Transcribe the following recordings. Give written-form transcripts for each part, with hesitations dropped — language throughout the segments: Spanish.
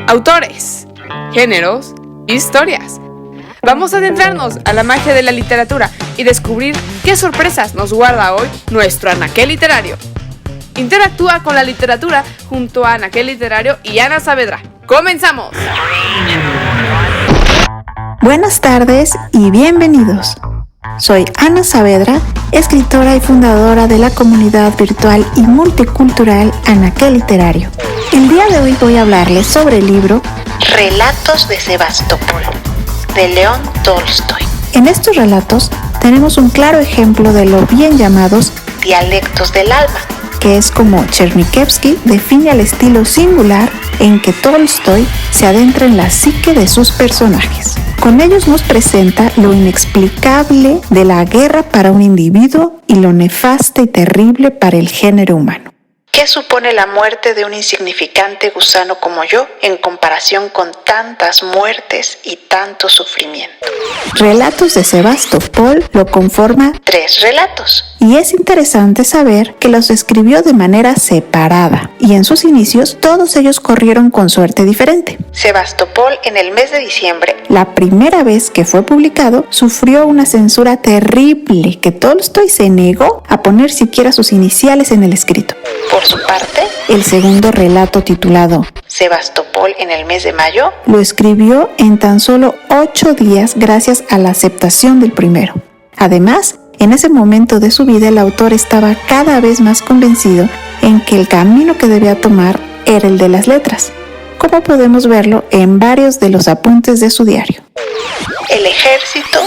autores, géneros, historias. Vamos a adentrarnos a la magia de la literatura y descubrir qué sorpresas nos guarda hoy nuestro anaquel literario. Interactúa con la literatura junto a Anaquel Literario y Ana Saavedra. ¡Comenzamos! Buenas tardes y bienvenidos. Soy Ana Saavedra, escritora y fundadora de la comunidad virtual y multicultural Anaquel Literario. El día de hoy voy a hablarles sobre el libro Relatos de Sebastopol, de León Tolstoy. En estos relatos tenemos un claro ejemplo de lo bien llamados dialectos del alma, que es como Chernyshevsky define al estilo singular en que Tolstoy se adentra en la psique de sus personajes. Con ellos nos presenta lo inexplicable de la guerra para un individuo y lo nefasta y terrible para el género humano. ¿Qué supone la muerte de un insignificante gusano como yo en comparación con tantas muertes y tanto sufrimiento? Relatos de Sebastopol lo conforma 3 relatos. Y es interesante saber que los escribió de manera separada y en sus inicios todos ellos corrieron con suerte diferente. Sebastopol en el mes de diciembre, la primera vez que fue publicado, sufrió una censura terrible que Tolstoy se negó a poner siquiera sus iniciales en el escrito. Por su parte, el segundo relato titulado Sebastopol en el mes de mayo lo escribió en tan solo 8 días gracias a la aceptación del primero. Además, en ese momento de su vida el autor estaba cada vez más convencido en que el camino que debía tomar era el de las letras, como podemos verlo en varios de los apuntes de su diario. El ejército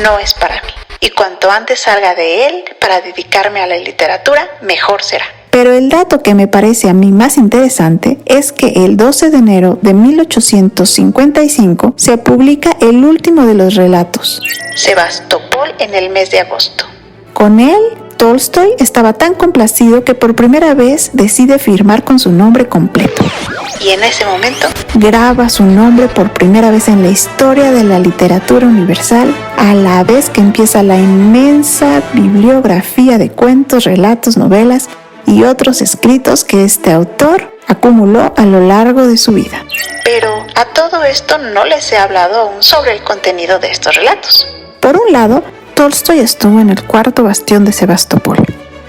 no es para mí, y cuanto antes salga de él para dedicarme a la literatura, mejor será. Pero el dato que me parece a mí más interesante es que el 12 de enero de 1855 se publica el último de los relatos, Sebastopol en el mes de agosto. Con él, Tolstoy estaba tan complacido que por primera vez decide firmar con su nombre completo. Y en ese momento graba su nombre por primera vez en la historia de la literatura universal, a la vez que empieza la inmensa bibliografía de cuentos, relatos, novelas y otros escritos que este autor acumuló a lo largo de su vida. Pero a todo esto no les he hablado aún sobre el contenido de estos relatos. Por un lado, Tolstoy estuvo en el cuarto bastión de Sebastopol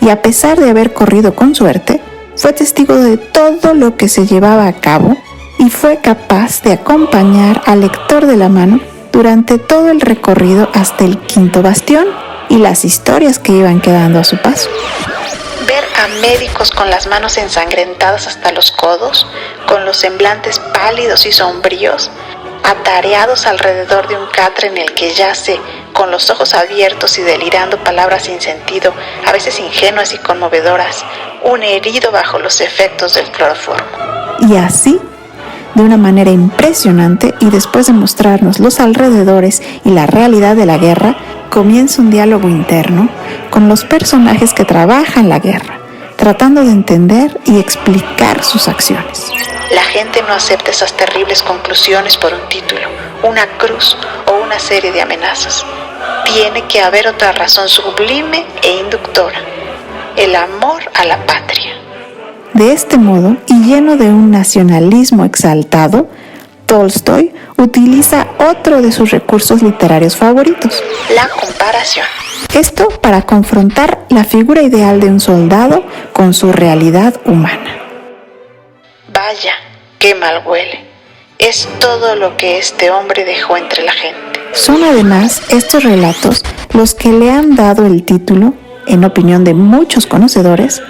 y a pesar de haber corrido con suerte, fue testigo de todo lo que se llevaba a cabo y fue capaz de acompañar al lector de la mano durante todo el recorrido hasta el quinto bastión y las historias que iban quedando a su paso. Ver a médicos con las manos ensangrentadas hasta los codos, con los semblantes pálidos y sombríos, atareados alrededor de un catre en el que yace, con los ojos abiertos y delirando palabras sin sentido, a veces ingenuas y conmovedoras, un herido bajo los efectos del cloroformo. Y así, de una manera impresionante, y después de mostrarnos los alrededores y la realidad de la guerra, comienza un diálogo interno con los personajes que trabajan la guerra, tratando de entender y explicar sus acciones. La gente no acepta esas terribles conclusiones por un título, una cruz o una serie de amenazas. Tiene que haber otra razón sublime e inductora: el amor a la patria. De este modo, y lleno de un nacionalismo exaltado, Tolstoy utiliza otro de sus recursos literarios favoritos, la comparación. Esto para confrontar la figura ideal de un soldado con su realidad humana. Vaya, qué mal huele. Es todo lo que este hombre dejó entre la gente. Son además estos relatos los que le han dado el título, en opinión de muchos conocedores,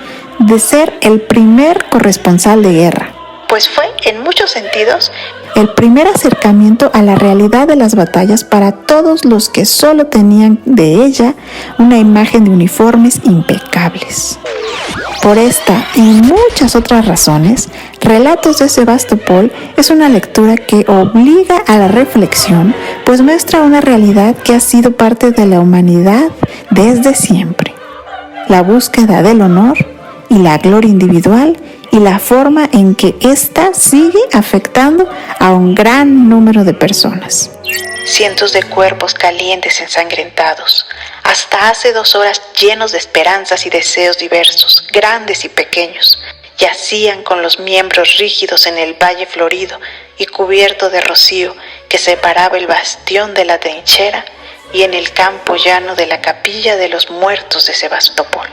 de ser el primer corresponsal de guerra. Pues fue, en muchos sentidos, el primer acercamiento a la realidad de las batallas para todos los que solo tenían de ella una imagen de uniformes impecables. Por esta y muchas otras razones, Relatos de Sebastopol es una lectura que obliga a la reflexión, pues muestra una realidad que ha sido parte de la humanidad desde siempre: la búsqueda del honor y la gloria individual y la forma en que ésta sigue afectando a un gran número de personas. Cientos de cuerpos calientes ensangrentados, hasta hace 2 horas llenos de esperanzas y deseos diversos, grandes y pequeños, yacían con los miembros rígidos en el valle florido y cubierto de rocío que separaba el bastión de la trinchera y en el campo llano de la capilla de los muertos de Sebastopol.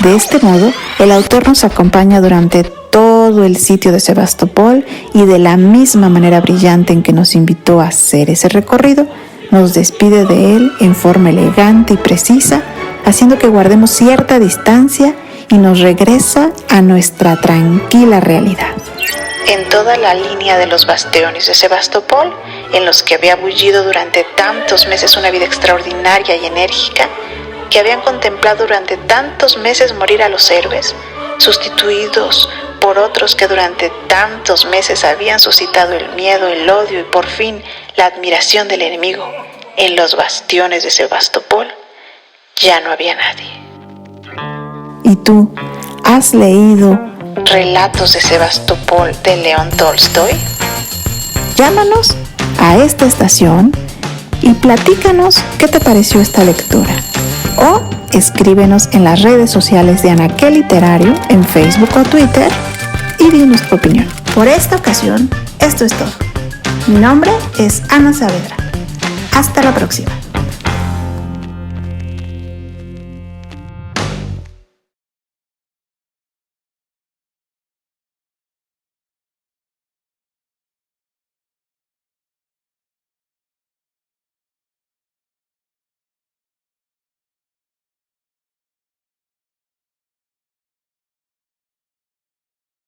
De este modo, el autor nos acompaña durante todo el sitio de Sebastopol y de la misma manera brillante en que nos invitó a hacer ese recorrido, nos despide de él en forma elegante y precisa, haciendo que guardemos cierta distancia y nos regresa a nuestra tranquila realidad. En toda la línea de los bastiones de Sebastopol, en los que había bullido durante tantos meses una vida extraordinaria y enérgica, que habían contemplado durante tantos meses morir a los héroes, sustituidos por otros que durante tantos meses habían suscitado el miedo, el odio y por fin la admiración del enemigo, en los bastiones de Sebastopol ya no había nadie. ¿Y tú has leído Relatos de Sebastopol de León Tolstoy? Llámanos a esta estación y platícanos qué te pareció esta lectura. O escríbenos en las redes sociales de Anaquel Literario en Facebook o Twitter y dinos tu opinión. Por esta ocasión, esto es todo. Mi nombre es Ana Saavedra. Hasta la próxima.